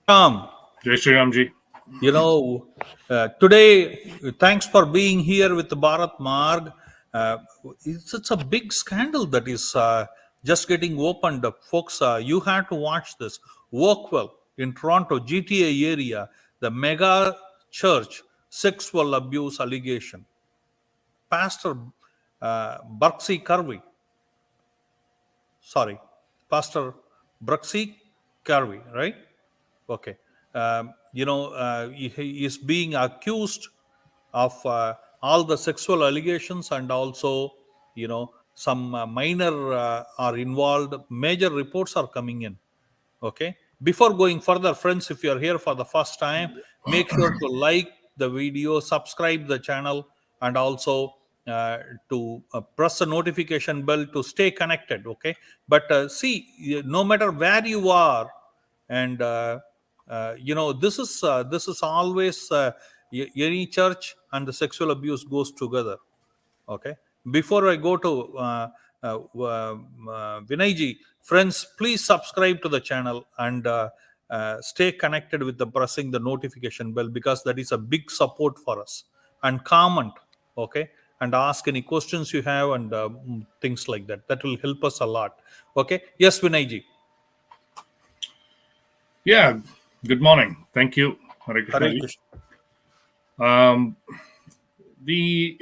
Ram, Jai Shri Ram ji. today, thanks for being here with Bharat Marg. Uh, it's a big scandal that is just getting opened up. Folks, you have to watch this. Oakville in Toronto, GTA area, the mega church sexual abuse allegation. Pastor Bruxy Cavey, sorry, Pastor Bruxy Cavey, right? Okay. He is being accused of all the sexual allegations, and also, some minor are involved. Major reports are coming in. Okay. Before going further, friends, if you are here for the first time, make sure to like the video, subscribe the channel, and also to press the notification bell to stay connected. Okay. But see, no matter where you are, and this is always any church and the sexual abuse goes together. Okay. Before I go to Vinay Ji, friends, please subscribe to the channel and stay connected with the pressing the notification bell, because that is a big support for us. And comment, okay, and ask any questions you have, and things like that. That will help us a lot. Okay. Yes, Vinay Ji. Yeah, good morning. Thank you, Hare Krishna Hare ji. Krishna. Um, the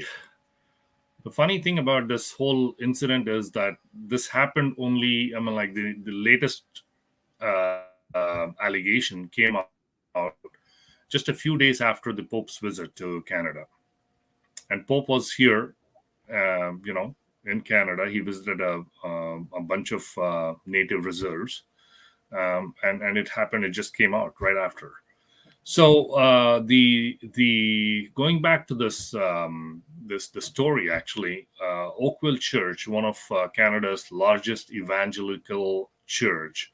the funny thing about this whole incident is that this happened only, like the latest allegation came out just a few days after the Pope's visit to Canada. And Pope was here, in Canada. He visited a bunch of native reserves, and it happened. It just came out right after. So the going back to this the story actually, Oakville Church, one of Canada's largest evangelical church.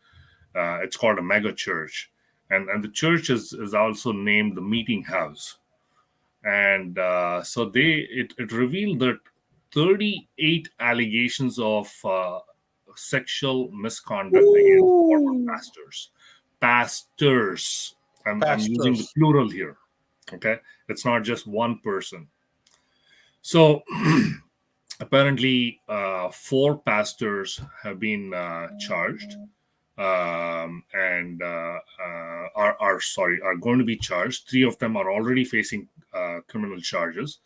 It's called a Megachurch, and the church is also named the Meeting House. And so it revealed that 38 allegations of sexual misconduct against former Ooh, pastors. I'm using the pastors. plural here. Okay, it's not just one person. So apparently, four pastors have been charged, and are going to be charged. Three of them are already facing criminal charges,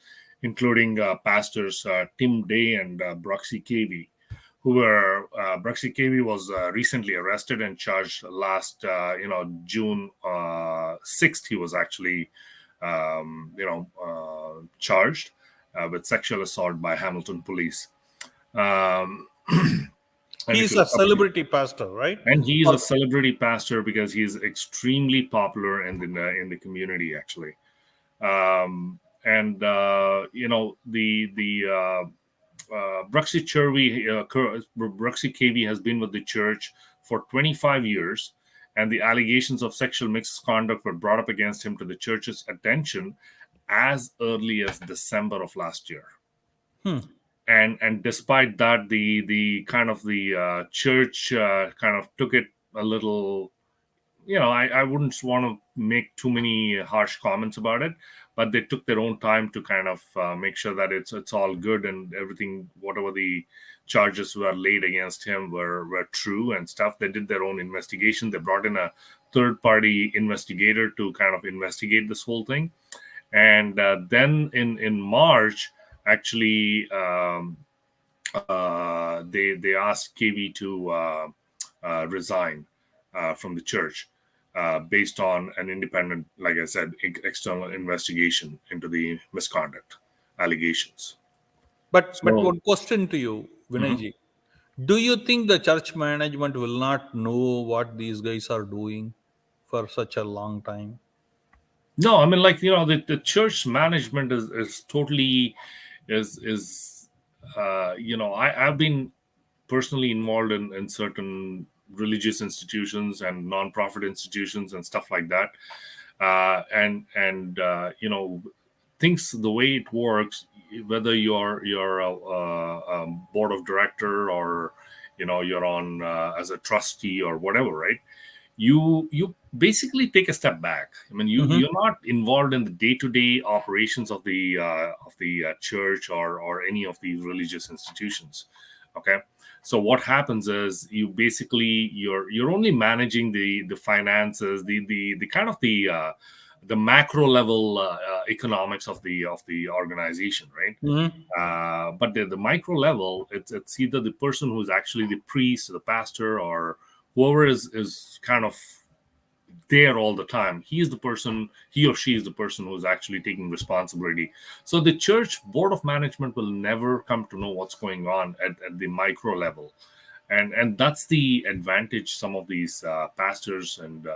including pastors Tim Day and Bruxy Cavey, who were Bruxy Cavey was recently arrested and charged last June 6th. He was actually charged with sexual assault by Hamilton police. Um, and if He's you a look up, celebrity pastor, right? and he is a Or celebrity pastor because he's extremely popular in the community actually. And Bruxy Cavey has been with the church for 25 years, and the allegations of sexual misconduct were brought up against him to the church's attention as early as December of last year. hmm. And despite that, the kind of the church kind of took it a little. I wouldn't want to make too many harsh comments about it, but they took their own time to kind of make sure that it's all good and everything, whatever the charges were laid against him were true and stuff. They did their own investigation. They brought in a third party investigator to kind of investigate this whole thing. And then in March, actually, they asked KV to resign from the church based on an independent, like I said, external investigation into the misconduct allegations. But So, one question to you, Vinay mhm. ji. Do you think the church management will not know what these guys are doing for such a long time? No, I mean, like, the church management is totally is I've been personally involved in certain religious institutions and nonprofit institutions and stuff like that, and things the way it works, whether you're a board of director, or you're on as a trustee or whatever, right? you basically take a step back. I mean, you're not involved in the day-to-day operations of the church or any of the religious institutions. Okay, so what happens is you basically you're only managing the finances, the kind of the macro level economics of the organization, right? But the micro level, it's either the person who's actually the priest, the pastor, or whoever is kind of there all the time. He or she is the person who's actually taking responsibility. So the church board of management will never come to know what's going on at the micro level. And that's the advantage some of these pastors and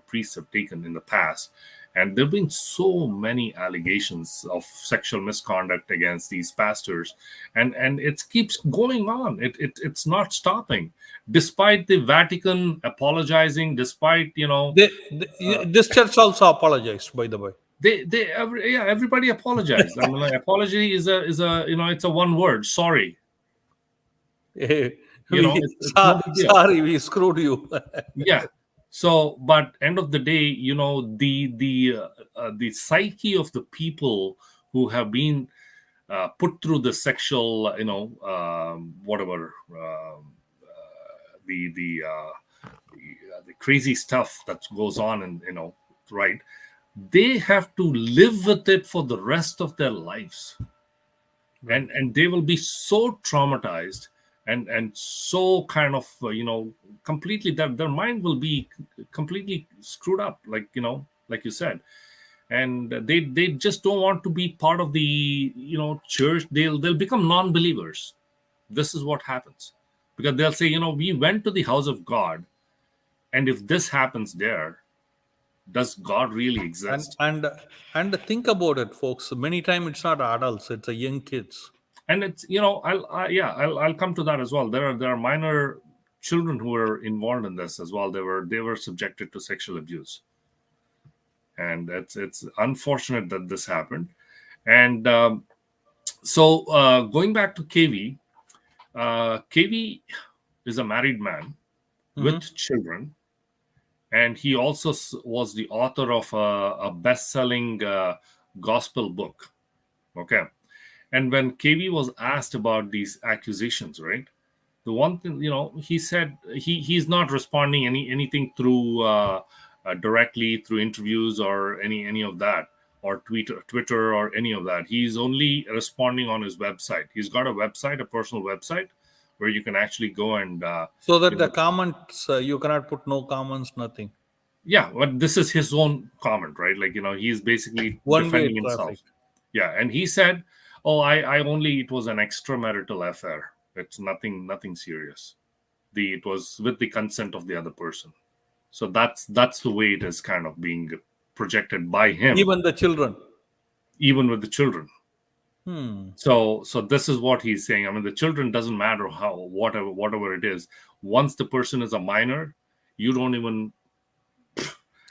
priests have taken in the past. And there have been so many allegations of sexual misconduct against these pastors, and it keeps going on. It's not stopping, despite the Vatican apologizing, despite This church also apologized, by the way. everybody apologized. I mean, like, apology is a it's a one word, sorry. It's no big deal. Sorry, we screwed you. Yeah. So, but end of the day, the psyche of the people who have been put through the sexual, whatever, the crazy stuff that goes on, and right, they have to live with it for the rest of their lives, and they will be so traumatized and so kind of completely, their mind will be completely screwed up, like you said, and they just don't want to be part of the church. They'll become non-believers. This is what happens, because they'll say, we went to the house of God, and if this happens there, does God really exist? And think about it, folks. Many times it's not adults; it's a young kids. And it's I'll come to that as well. There are minor children who were involved in this as well. They were subjected to sexual abuse, and it's unfortunate that this happened. And so going back to Cavey, Cavey is a married man with children, and he also was the author of a best-selling gospel book. Okay. And when Cavey was asked about these accusations, right, the one thing, he said he's not responding anything through directly through interviews or any of that, or Twitter or any of that. He's only responding on his website. He's got a website, a personal website, where you can actually go and so that the comments, you cannot put no comments, nothing. Yeah, but this is his own comment, right? Like he's basically defending himself. Yeah, and he said, "Oh, it was an extramarital affair. It's nothing serious. It was with the consent of the other person." So that's the way it is kind of being projected by him. Even the children. Even with the children. So this is what he's saying. I mean, the children doesn't matter whatever it is. Once the person is a minor, you don't even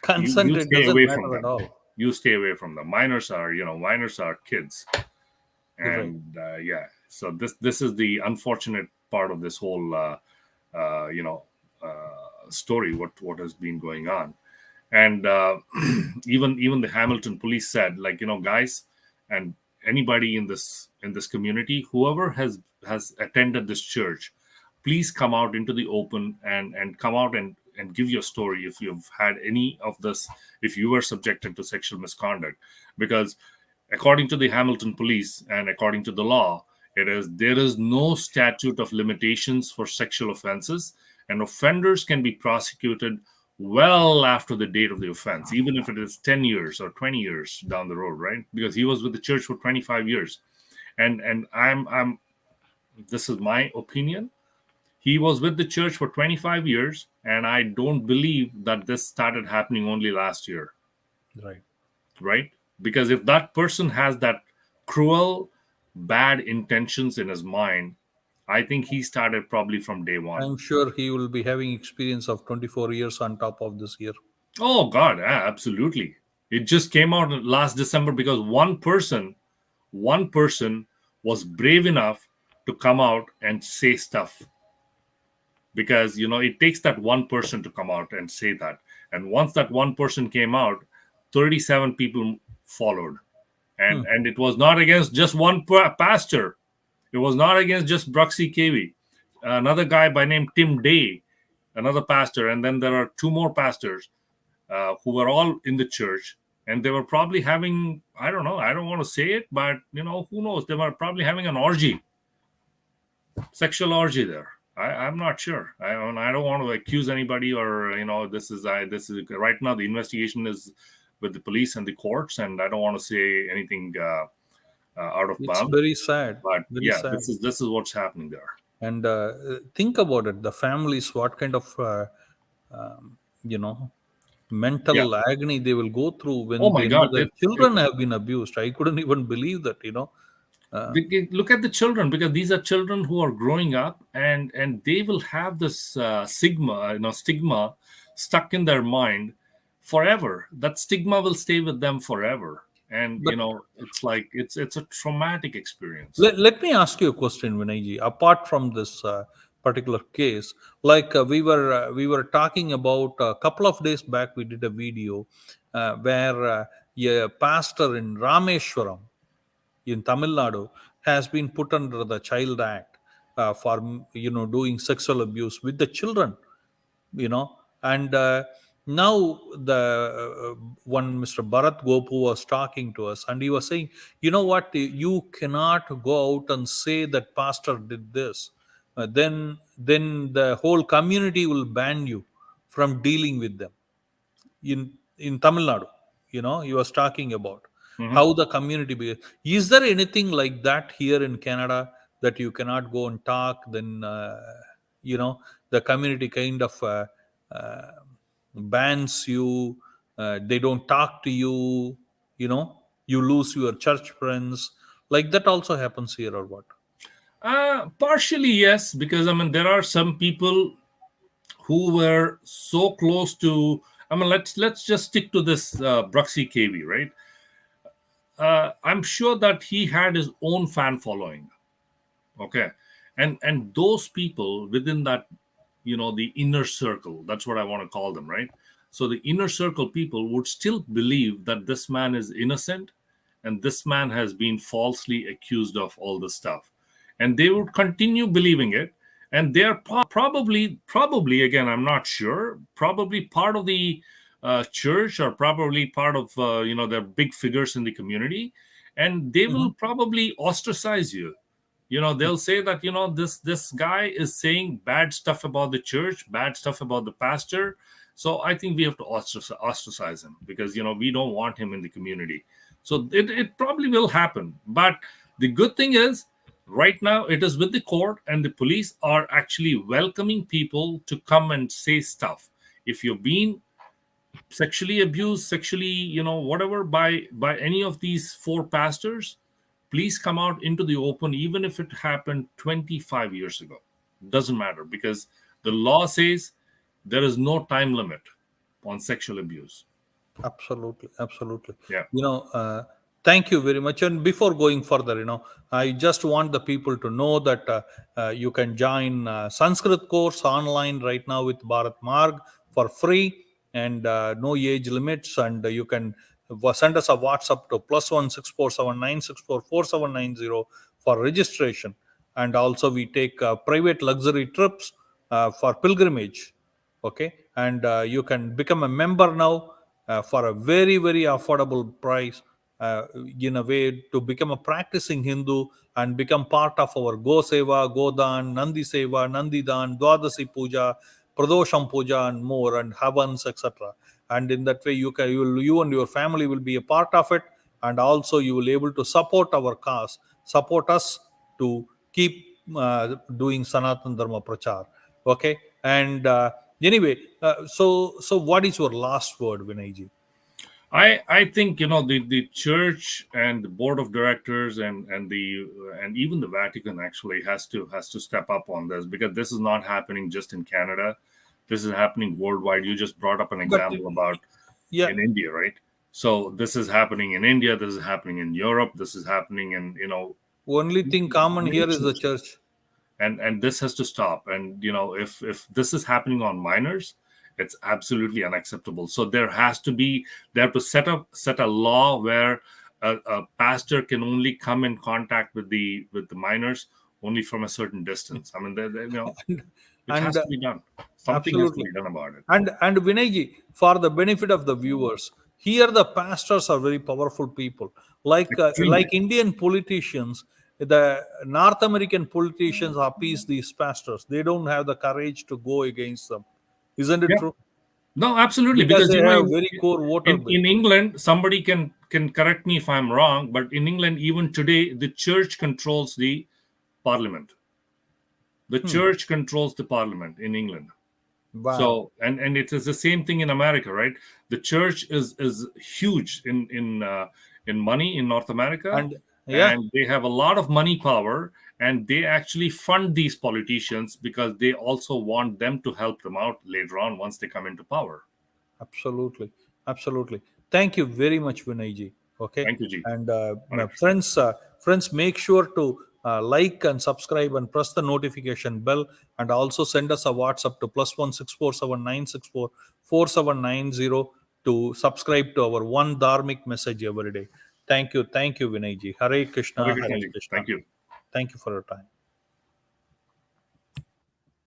consent. You it stay doesn't away matter from them. at all. You stay away from them. Minors are kids. And so this is the unfortunate part of this whole story, what has been going on. And even the Hamilton police said, like, guys, and anybody in this community, whoever has attended this church, please come out into the open and come out and give your story if you've had any of this, if you were subjected to sexual misconduct. Because according to the Hamilton police and according to the law, there is no statute of limitations for sexual offenses, and offenders can be prosecuted well after the date of the offense, even if it is 10 years or 20 years down the road, right? Because he was with the church for 25 years. And I'm this is my opinion. He was with the church for 25 years, and I don't believe that this started happening only last year. Right? Because if that person has that cruel, bad intentions in his mind, I think he started probably from day one. I'm sure he will be having experience of 24 years on top of this year. Oh, God, yeah, absolutely. It just came out last December because one person was brave enough to come out and say stuff. Because, it takes that one person to come out and say that. And once that one person came out, 37 people followed. And it was not against just one pastor. It was not against just Bruxy Cavey. Another guy by name Tim Day, another pastor, and then there are two more pastors who were all in the church, and they were probably having, I don't know, I don't want to say it, but who knows, they were probably having an orgy, sexual orgy there. I'm not sure. I don't want to accuse anybody, or this is right now the investigation is with the police and the courts, and I don't want to say anything out of It's bounds. very sad. But Very yeah, sad. this is what's happening there. And think about it. The families, what kind of you know Yeah. mental agony they will go through Oh when my they know God. their children have been abused. I couldn't even believe that. Look at the children, because these are children who are growing up, and they will have this stigma stuck in their mind forever. That stigma will stay with them forever, and But it's like it's a traumatic experience. let me ask you a question, Vinay Ji. Apart from this particular case, like we were talking about a couple of days back, we did a video where a pastor in Rameshwaram in Tamil Nadu has been put under the Child Act for doing sexual abuse with the children. you know and now the one Mr. Bharat Gopu was talking to us, and he was saying, what, you cannot go out and say that pastor did this. Then the whole community will ban you from dealing with them in Tamil Nadu. He was talking about Mhm. how the community behaves. Is there anything like that here in Canada, that you cannot go and talk? Then the community kind of uh, bans you. They don't talk to you. You know, you lose your church friends. Like that also happens here, or what? Partially yes, because I mean there are some people who were so close to. I mean, let's just stick to this Bruxy Cavey, right? I'm sure that he had his own fan following. Okay, and those people within that, the inner circle. That's what I want to call them, right? So the inner circle people would still believe that this man is innocent, and this man has been falsely accused of all this stuff, and they would continue believing it. And they're probably again, I'm not sure, probably part of the church, or probably part of their big figures in the community, and they Hmm. will probably ostracize you. They'll say that this guy is saying bad stuff about the church, bad stuff about the pastor, so I think we have to ostracize him, because we don't want him in the community. So it probably will happen, but the good thing is, right now it is with the court, and the police are actually welcoming people to come and say stuff. If you've been sexually abused, sexually, whatever, by any of these four pastors, please come out into the open, even if it happened 25 years ago. Doesn't matter, because the law says there is no time limit on sexual abuse. Absolutely, absolutely. Yeah. Thank you very much. And before going further, I just want the people to know that you can join Sanskrit course online right now with Bharat Marg for free, and no age limits. And you can send us a WhatsApp to +1 6479644790 for registration. And also we take private luxury trips for pilgrimage. Okay, and you can become a member now for a very very affordable price, in a way to become a practicing Hindu and become part of our Go Seva, Godan, Nandi Seva, Nandidan, Dwadasi Puja, Pradosham Puja, and more, and Havans, etc. And in that way you and your family will be a part of it, and also you will able to support our cause, support us to keep doing Sanatan Dharma Prachar. Okay, and anyway, so what is your last word, Vinayji? I think the church and the board of directors, and even the Vatican actually has to step up on this, because this is not happening just in Canada. This is happening worldwide. You just brought up an But example about yeah, in India, right? So this is happening in India. This is happening in Europe. This is happening in only thing common many here is the churches, church. and this has to stop. And if this is happening on minors, It's absolutely unacceptable. So they have to set a law where a pastor can only come in contact with the minors only from a certain distance. I mean, it And has to be done. Something has to absolutely. be done about it. And Vinay Ji, for the benefit of the viewers, here the pastors are very powerful people. Like Extremely. Indian politicians, the North American politicians appease these pastors. They don't have the courage to go against them. Isn't it Yeah. true? No, absolutely. Because Because they have very core voter base. in England, somebody can correct me if I'm wrong, but in England, even today, the church controls the parliament. The church controls the parliament in England. Wow. So and it is the same thing in America, right? The church is huge in money in North America, And yeah, and they have a lot of money power, and they actually fund these politicians because they also want them to help them out later on once they come into power. absolutely. Absolutely. Thank you very much, Vinay Ji. Okay. Thank you, G. And my 100%. friends, make sure to like and subscribe and press the notification bell, and also send us a WhatsApp to +16479644790 to subscribe to our one dharmic message every day. Thank you, Vinay Ji. Hare Krishna, Hare Hare Krishna, G. Krishna. Thank you. Thank you for your time.